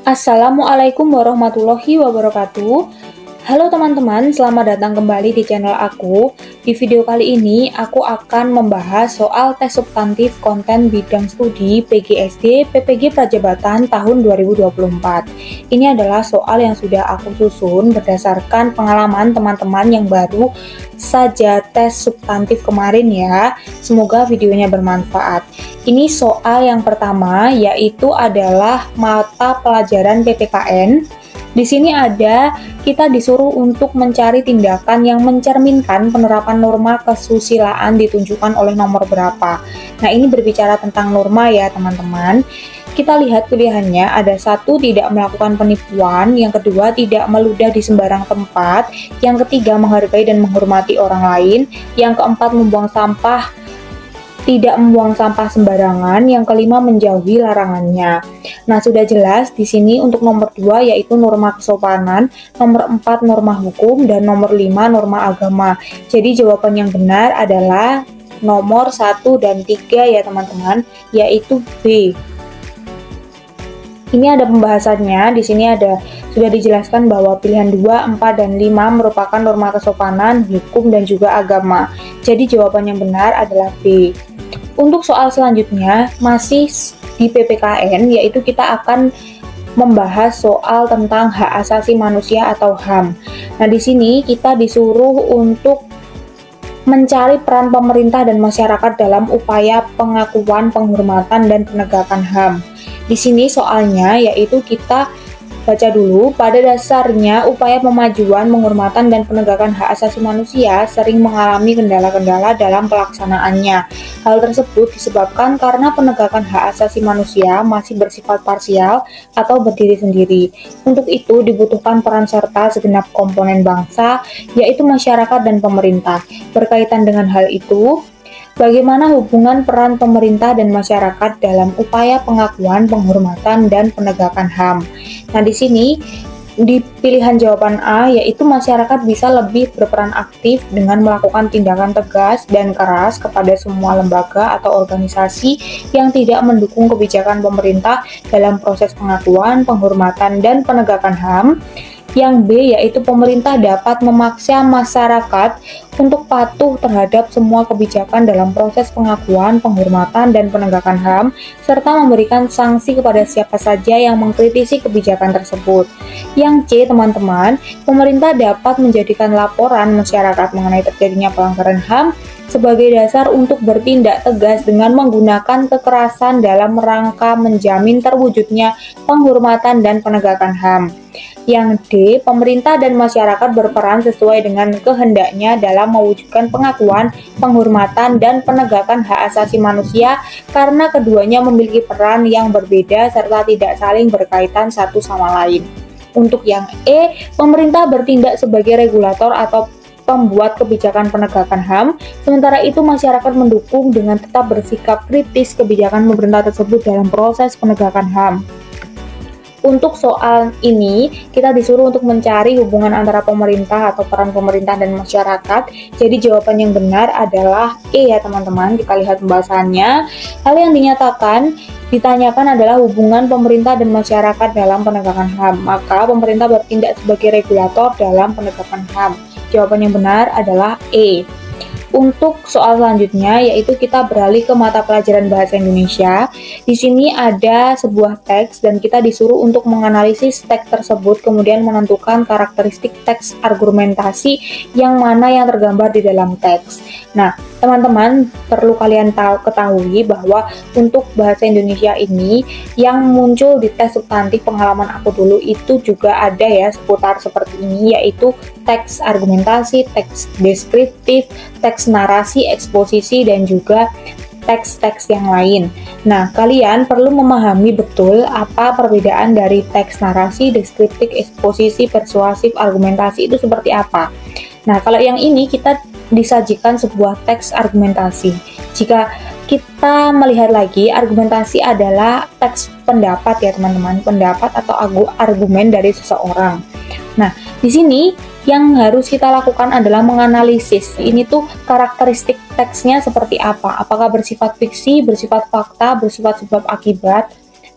Assalamualaikum warahmatullahi wabarakatuh. Halo teman-teman, selamat datang kembali di channel aku. Di video kali ini, aku akan membahas soal tes substantif konten bidang studi PGSD PPG Prajabatan tahun 2024. Ini adalah soal yang sudah aku susun berdasarkan pengalaman teman-teman yang baru saja tes substantif kemarin ya. Semoga videonya bermanfaat. Ini soal yang pertama, yaitu adalah mata pelajaran PPKN. Di sini kita disuruh untuk mencari tindakan yang mencerminkan penerapan norma kesusilaan ditunjukkan oleh nomor berapa. Nah, ini berbicara tentang norma ya teman-teman. Kita lihat pilihannya, ada satu, tidak melakukan penipuan, yang kedua, tidak meludah di sembarang tempat, yang ketiga, menghargai dan menghormati orang lain, yang keempat, tidak membuang sampah sembarangan, yang kelima menjauhi larangannya. Nah, sudah jelas di sini untuk nomor 2 yaitu norma kesopanan, nomor 4 norma hukum, dan nomor 5 norma agama. Jadi jawaban yang benar adalah nomor 1 dan 3 ya teman-teman, yaitu B. Ini ada pembahasannya, di sini sudah dijelaskan bahwa pilihan 2, 4, dan 5 merupakan norma kesopanan, hukum, dan juga agama. Jadi jawaban yang benar adalah B. Untuk soal selanjutnya, masih di PPKN, yaitu kita akan membahas soal tentang hak asasi manusia atau HAM. Nah, di sini kita disuruh untuk mencari peran pemerintah dan masyarakat dalam upaya pengakuan, penghormatan, dan penegakan HAM. Di sini soalnya yaitu kita baca dulu, pada dasarnya upaya pemajuan, penghormatan, dan penegakan hak asasi manusia sering mengalami kendala-kendala dalam pelaksanaannya. Hal tersebut disebabkan karena penegakan hak asasi manusia masih bersifat parsial atau berdiri sendiri. Untuk itu dibutuhkan peran serta segenap komponen bangsa, yaitu masyarakat dan pemerintah. Berkaitan dengan hal itu, bagaimana hubungan peran pemerintah dan masyarakat dalam upaya pengakuan, penghormatan, dan penegakan HAM? Nah, di sini di pilihan jawaban A yaitu masyarakat bisa lebih berperan aktif dengan melakukan tindakan tegas dan keras kepada semua lembaga atau organisasi yang tidak mendukung kebijakan pemerintah dalam proses pengakuan, penghormatan, dan penegakan HAM. Yang B yaitu pemerintah dapat memaksa masyarakat untuk patuh terhadap semua kebijakan dalam proses pengakuan, penghormatan, dan penegakan HAM, serta memberikan sanksi kepada siapa saja yang mengkritisi kebijakan tersebut. Yang C, teman-teman, pemerintah dapat menjadikan laporan masyarakat mengenai terjadinya pelanggaran HAM sebagai dasar untuk bertindak tegas dengan menggunakan kekerasan dalam rangka menjamin terwujudnya penghormatan dan penegakan HAM. Yang D, pemerintah dan masyarakat berperan sesuai dengan kehendaknya dalam mewujudkan pengakuan, penghormatan, dan penegakan hak asasi manusia karena keduanya memiliki peran yang berbeda serta tidak saling berkaitan satu sama lain. Untuk yang E, pemerintah bertindak sebagai regulator atau pembuat kebijakan penegakan HAM, sementara itu masyarakat mendukung dengan tetap bersikap kritis kebijakan pemerintah tersebut dalam proses penegakan HAM. Untuk soal ini, kita disuruh untuk mencari hubungan antara pemerintah atau peran pemerintah dan masyarakat. Jadi jawaban yang benar adalah E ya teman-teman. Kita lihat pembahasannya. Hal yang ditanyakan adalah hubungan pemerintah dan masyarakat dalam penegakan HAM. Maka pemerintah bertindak sebagai regulator dalam penegakan HAM. Jawaban yang benar adalah E. Untuk soal selanjutnya yaitu kita beralih ke mata pelajaran bahasa Indonesia. Di sini ada sebuah teks dan kita disuruh untuk menganalisis teks tersebut kemudian menentukan karakteristik teks argumentasi yang mana yang tergambar di dalam teks. Nah, teman-teman perlu kalian ketahui bahwa untuk bahasa Indonesia ini yang muncul di tes substantif pengalaman aku dulu itu juga ada ya seputar seperti ini, yaitu teks argumentasi, teks deskriptif, teks narasi, eksposisi, dan juga teks-teks yang lain. Nah, kalian perlu memahami betul apa perbedaan dari teks narasi, deskriptif, eksposisi, persuasif, argumentasi itu seperti apa. Nah, kalau yang ini kita disajikan sebuah teks argumentasi. Jika kita melihat lagi, argumentasi adalah teks pendapat ya teman-teman, pendapat atau argumen dari seseorang. Nah, di sini yang harus kita lakukan adalah menganalisis ini tuh karakteristik teksnya seperti apa, apakah bersifat fiksi, bersifat fakta, bersifat sebab akibat.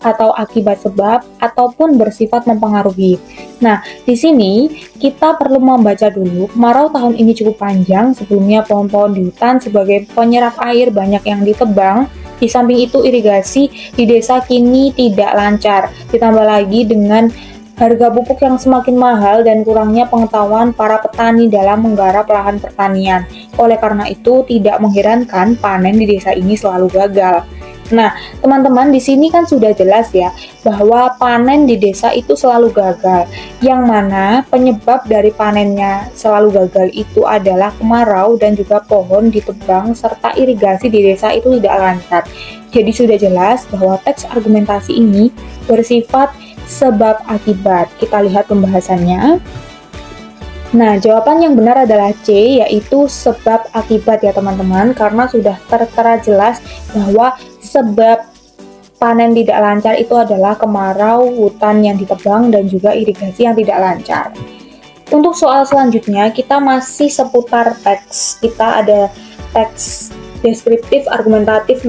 atau akibat sebab, ataupun bersifat mempengaruhi. Nah, di sini kita perlu membaca dulu, kemarau tahun ini cukup panjang, sebelumnya pohon-pohon di hutan sebagai penyerap air banyak yang ditebang. Di samping itu, irigasi di desa kini tidak lancar. Ditambah lagi dengan harga pupuk yang semakin mahal dan kurangnya pengetahuan para petani dalam menggarap lahan pertanian. Oleh karena itu, tidak mengherankan panen di desa ini selalu gagal. Nah, teman-teman, di sini kan sudah jelas ya bahwa panen di desa itu selalu gagal. Yang mana penyebab dari panennya selalu gagal itu adalah kemarau dan juga pohon ditebang serta irigasi di desa itu tidak lancar. Jadi sudah jelas bahwa teks argumentasi ini bersifat sebab akibat. Kita lihat pembahasannya. Nah, jawaban yang benar adalah C, yaitu sebab akibat ya teman-teman, karena sudah tertera jelas bahwa sebab panen tidak lancar itu adalah kemarau, hutan yang ditebang, dan juga irigasi yang tidak lancar. Untuk soal selanjutnya, kita masih seputar teks. Kita ada teks deskriptif, argumentatif,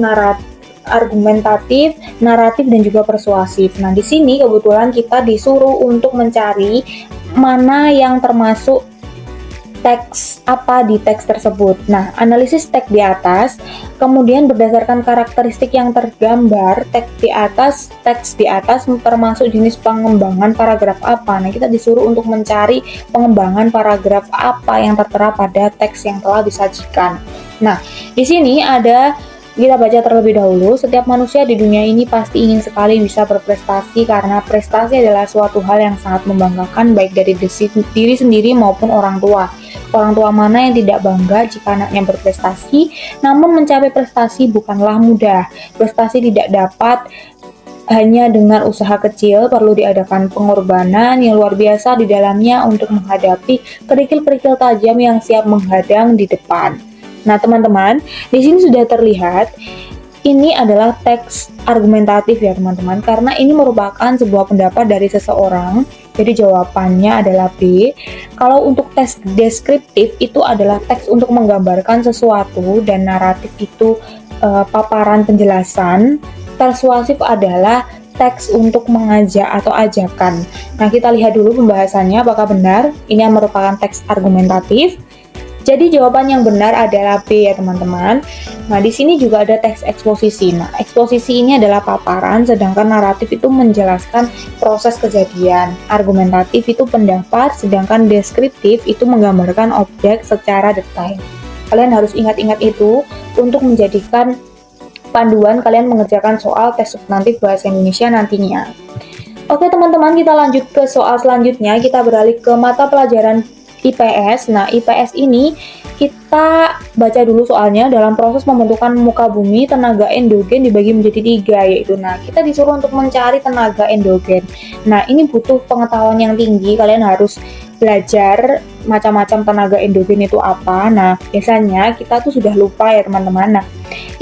naratif, dan juga persuasif. Nah, di sini kebetulan kita disuruh untuk mencari mana yang termasuk teks apa di teks tersebut. Nah, analisis teks di atas, kemudian berdasarkan karakteristik yang tergambar, teks di atas termasuk jenis pengembangan paragraf apa. Nah, kita disuruh untuk mencari pengembangan paragraf apa yang tertera pada teks yang telah disajikan. Nah, di sini kita baca terlebih dahulu. Setiap manusia di dunia ini pasti ingin sekali bisa berprestasi karena prestasi adalah suatu hal yang sangat membanggakan baik dari diri sendiri maupun orang tua. Orang tua mana yang tidak bangga jika anaknya berprestasi? Namun mencapai prestasi bukanlah mudah. Prestasi tidak dapat hanya dengan usaha kecil, perlu diadakan pengorbanan yang luar biasa di dalamnya untuk menghadapi kerikil-kerikil tajam yang siap menghadang di depan. Nah, teman-teman, di sini sudah terlihat ini adalah teks argumentatif ya, teman-teman, karena ini merupakan sebuah pendapat dari seseorang. Jadi jawabannya adalah B. Kalau untuk teks deskriptif itu adalah teks untuk menggambarkan sesuatu dan naratif itu paparan penjelasan. Persuasif adalah teks untuk mengajak atau ajakan. Nah, kita lihat dulu pembahasannya apakah benar. Ini yang merupakan teks argumentatif. Jadi jawaban yang benar adalah B ya teman-teman. Nah, di sini juga ada teks eksposisi. Nah, eksposisi ini adalah paparan, sedangkan naratif itu menjelaskan proses kejadian. Argumentatif itu pendapat, sedangkan deskriptif itu menggambarkan objek secara detail. Kalian harus ingat-ingat itu untuk menjadikan panduan kalian mengerjakan soal tes substantif bahasa Indonesia nantinya. Oke teman-teman, kita lanjut ke soal selanjutnya. Kita beralih ke mata pelajaran IPS. Nah, IPS ini kita baca dulu soalnya. Dalam proses pembentukan muka bumi, tenaga endogen dibagi menjadi 3, yaitu kita disuruh untuk mencari tenaga endogen. Nah, ini butuh pengetahuan yang tinggi. Kalian harus belajar macam-macam tenaga endogen itu apa. Nah, biasanya kita tuh sudah lupa ya teman-teman. Nah,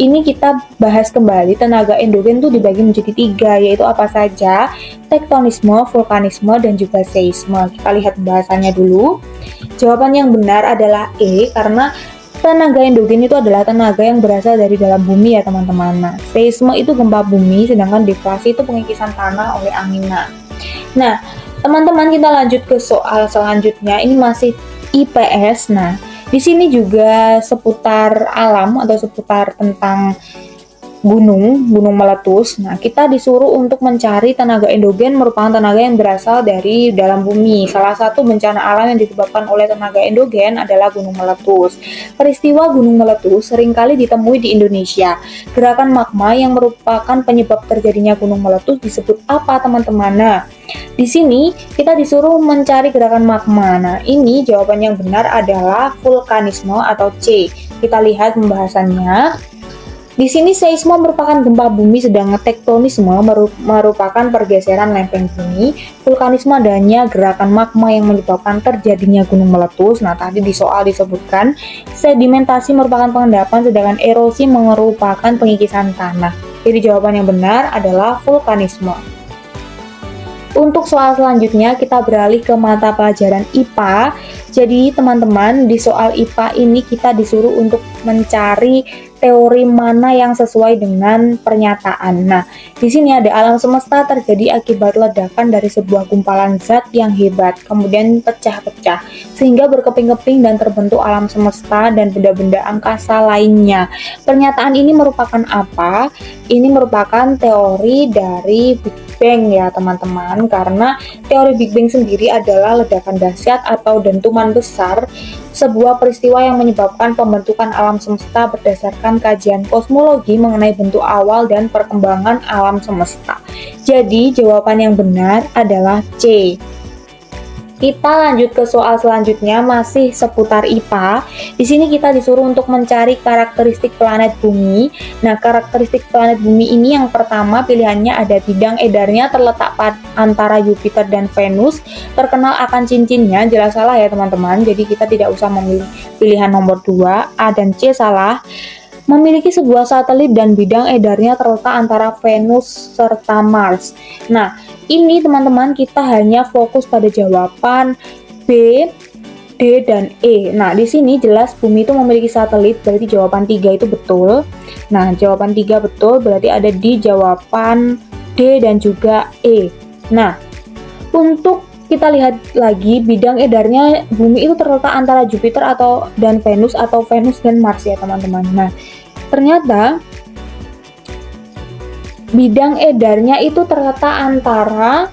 ini kita bahas kembali. Tenaga endogen tuh dibagi menjadi 3, yaitu apa saja? Tektonisme, vulkanisme, dan juga seisme. Kita lihat pembahasannya dulu. Jawaban yang benar adalah E, karena tenaga endogen itu adalah tenaga yang berasal dari dalam bumi ya teman-teman. Nah, seisme itu gempa bumi, sedangkan deflasi itu pengikisan tanah oleh angin. Nah, teman-teman, kita lanjut ke soal selanjutnya. Ini masih IPS. Nah, di sini juga seputar alam atau seputar tentang gunung meletus. Nah, kita disuruh untuk mencari tenaga endogen merupakan tenaga yang berasal dari dalam bumi. Salah satu bencana alam yang disebabkan oleh tenaga endogen adalah gunung meletus. Peristiwa gunung meletus seringkali ditemui di Indonesia. Gerakan magma yang merupakan penyebab terjadinya gunung meletus disebut apa, teman-teman? Nah, di sini kita disuruh mencari gerakan magma. Nah, ini jawaban yang benar adalah vulkanisme atau C. Kita lihat pembahasannya. Di sini seisme merupakan gempa bumi, sedangkan tektonisme merupakan pergeseran lempeng bumi. Vulkanisme adanya gerakan magma yang menyebabkan terjadinya gunung meletus. Nah, tadi di soal disebutkan sedimentasi merupakan pengendapan, sedangkan erosi merupakan pengikisan tanah. Jadi jawaban yang benar adalah vulkanisme. Untuk soal selanjutnya kita beralih ke mata pelajaran IPA. Jadi teman-teman, di soal IPA ini kita disuruh untuk mencari teori mana yang sesuai dengan pernyataan. Nah, di sini ada alam semesta terjadi akibat ledakan dari sebuah gumpalan zat yang hebat, kemudian pecah-pecah, sehingga berkeping-keping dan terbentuk alam semesta dan benda-benda angkasa lainnya. Pernyataan ini merupakan apa? Ini merupakan teori dari Big Bang ya teman-teman, karena teori Big Bang sendiri adalah ledakan dahsyat atau dentuman besar, sebuah peristiwa yang menyebabkan pembentukan alam semesta berdasarkan kajian kosmologi mengenai bentuk awal dan perkembangan alam semesta. Jadi jawaban yang benar adalah C. Kita lanjut ke soal selanjutnya, masih seputar IPA. Di sini kita disuruh untuk mencari karakteristik planet bumi. Nah, karakteristik planet bumi ini yang pertama pilihannya ada bidang edarnya terletak antara Jupiter dan Venus, terkenal akan cincinnya. Jelas salah ya teman-teman, jadi kita tidak usah memilih pilihan nomor 2. A dan C salah. Memiliki sebuah satelit dan bidang edarnya terletak antara Venus serta Mars. Nah, ini teman-teman kita hanya fokus pada jawaban B, D, dan E. Nah, di sini jelas bumi itu memiliki satelit, berarti jawaban 3 itu betul. Nah, jawaban 3 betul, berarti ada di jawaban D dan juga E. Nah, untuk kita lihat lagi bidang edarnya bumi itu terletak antara Jupiter dan Venus atau Venus dan Mars ya teman-teman. Nah, ternyata bidang edarnya itu terletak antara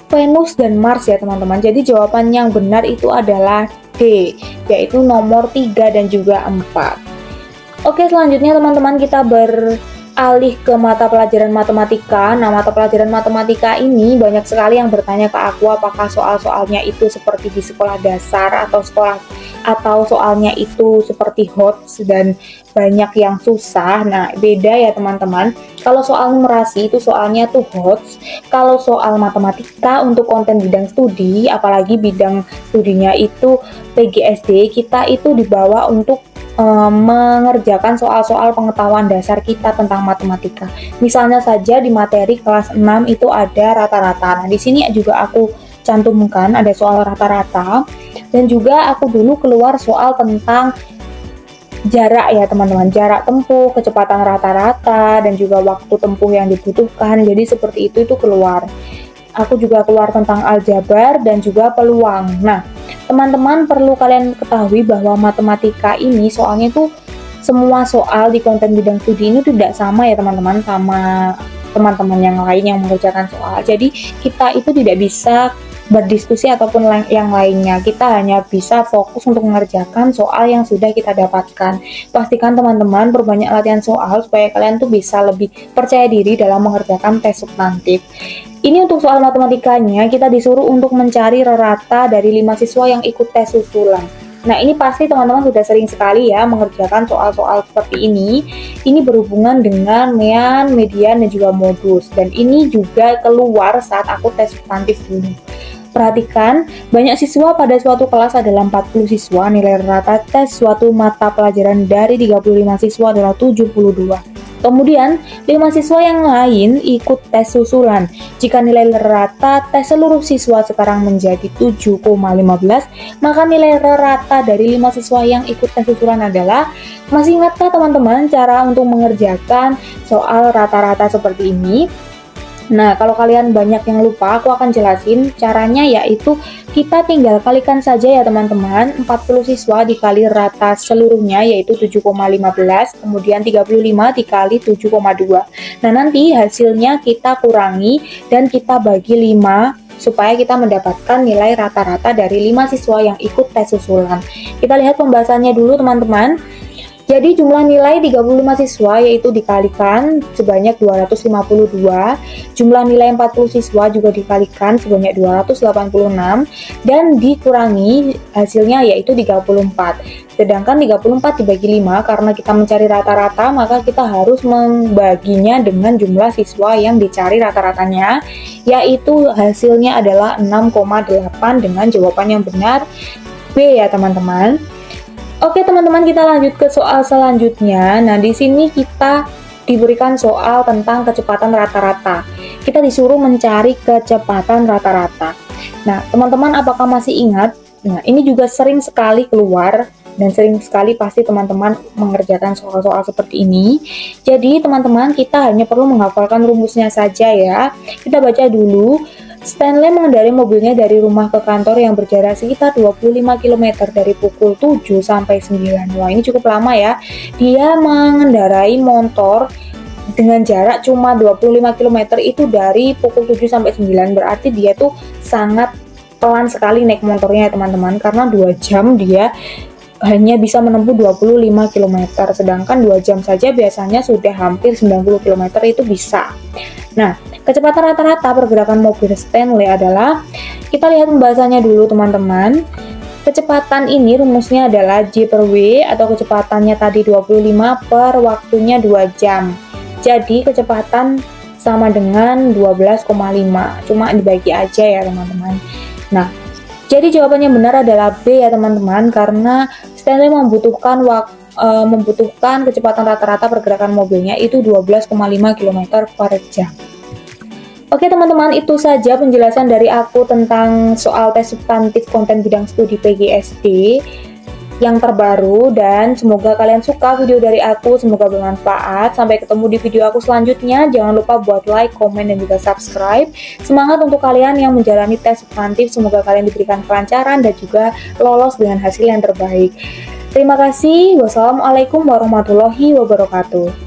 Venus dan Mars ya teman-teman. Jadi jawaban yang benar itu adalah D, yaitu nomor 3 dan juga 4. Oke, selanjutnya teman-teman kita beralih ke mata pelajaran matematika. Nah, mata pelajaran matematika ini banyak sekali yang bertanya ke aku apakah soal-soalnya itu seperti di sekolah dasar atau soalnya itu seperti HOTS dan banyak yang susah. Nah, beda ya teman-teman. Kalau soal numerasi itu soalnya tuh HOTS. Kalau soal matematika untuk konten bidang studi, apalagi bidang studinya itu PGSD, kita itu dibawa untuk mengerjakan soal-soal pengetahuan dasar kita tentang matematika. Misalnya saja di materi kelas 6 itu ada rata-rata. Nah, di sini juga aku cantumkan ada soal rata-rata dan juga aku dulu keluar soal tentang jarak ya teman-teman, jarak tempuh, kecepatan rata-rata dan juga waktu tempuh yang dibutuhkan. Jadi seperti itu keluar. Aku juga keluar tentang aljabar dan juga peluang. Nah, teman-teman perlu kalian ketahui bahwa matematika ini soalnya itu semua soal di konten bidang studi ini tidak sama ya teman-teman sama teman-teman yang lain yang mengerjakan soal. Jadi kita itu tidak bisa berdiskusi ataupun yang lainnya. Kita hanya bisa fokus untuk mengerjakan soal yang sudah kita dapatkan. Pastikan teman-teman berbanyak latihan soal supaya kalian tuh bisa lebih percaya diri dalam mengerjakan tes substantif. Ini untuk soal matematikanya, kita disuruh untuk mencari rata dari 5 siswa yang ikut tes susulan. Nah, ini pasti teman-teman sudah sering sekali ya mengerjakan soal-soal seperti ini. Ini berhubungan dengan mean, median, dan juga modus. Dan ini juga keluar saat aku tes substantif dulu. Perhatikan, banyak siswa pada suatu kelas adalah 40 siswa, nilai rata tes suatu mata pelajaran dari 35 siswa adalah 72. Kemudian, 5 siswa yang lain ikut tes susulan. Jika nilai rata tes seluruh siswa sekarang menjadi 7,15, maka nilai rata dari 5 siswa yang ikut tes susulan adalah, masih ingatkah teman-teman cara untuk mengerjakan soal rata-rata seperti ini? Nah, kalau kalian banyak yang lupa, aku akan jelasin caranya, yaitu kita tinggal kalikan saja ya teman-teman. 40 siswa dikali rata seluruhnya yaitu 7,15, kemudian 35 dikali 7,2. Nah, nanti hasilnya kita kurangi dan kita bagi 5 supaya kita mendapatkan nilai rata-rata dari 5 siswa yang ikut tes susulan. Kita lihat pembahasannya dulu teman-teman. Jadi jumlah nilai 35 siswa yaitu dikalikan sebanyak 252, jumlah nilai 40 siswa juga dikalikan sebanyak 286, dan dikurangi hasilnya yaitu 34. Sedangkan 34 dibagi 5, karena kita mencari rata-rata, maka kita harus membaginya dengan jumlah siswa yang dicari rata-ratanya, yaitu hasilnya adalah 6,8 dengan jawaban yang benar B ya teman-teman. Oke teman-teman, kita lanjut ke soal selanjutnya. Nah, di sini kita diberikan soal tentang kecepatan rata-rata. Kita disuruh mencari kecepatan rata-rata. Nah, teman-teman apakah masih ingat? Nah, ini juga sering sekali keluar dan sering sekali pasti teman-teman mengerjakan soal-soal seperti ini. Jadi teman-teman, kita hanya perlu menghafalkan rumusnya saja ya. Kita baca dulu. Stanley mengendarai mobilnya dari rumah ke kantor yang berjarak sekitar 25 km dari pukul 7 sampai 9. Wah, ini cukup lama ya. Dia mengendarai motor dengan jarak cuma 25 km itu dari pukul 7 sampai 9. Berarti dia tuh sangat pelan sekali naik motornya ya teman-teman, karena 2 jam dia hanya bisa menempuh 25 km, sedangkan 2 jam saja biasanya sudah hampir 90 km itu bisa. Nah, kecepatan rata-rata pergerakan mobil Stanley adalah, kita lihat pembahasannya dulu teman-teman. Kecepatan ini rumusnya adalah J per W, atau kecepatannya tadi 25 per waktunya 2 jam. Jadi kecepatan sama dengan 12,5, cuma dibagi aja ya teman-teman. Nah, jadi jawabannya benar adalah B ya teman-teman, karena Stanley membutuhkan kecepatan rata-rata pergerakan mobilnya itu 12,5 km per jam. Oke teman-teman, itu saja penjelasan dari aku tentang soal tes substantif konten bidang studi PGSD yang terbaru, dan semoga kalian suka video dari aku, semoga bermanfaat. Sampai ketemu di video aku selanjutnya. Jangan lupa buat like, komen, dan juga subscribe. Semangat untuk kalian yang menjalani tes substantif, semoga kalian diberikan kelancaran dan juga lolos dengan hasil yang terbaik. Terima kasih. Wassalamualaikum warahmatullahi wabarakatuh.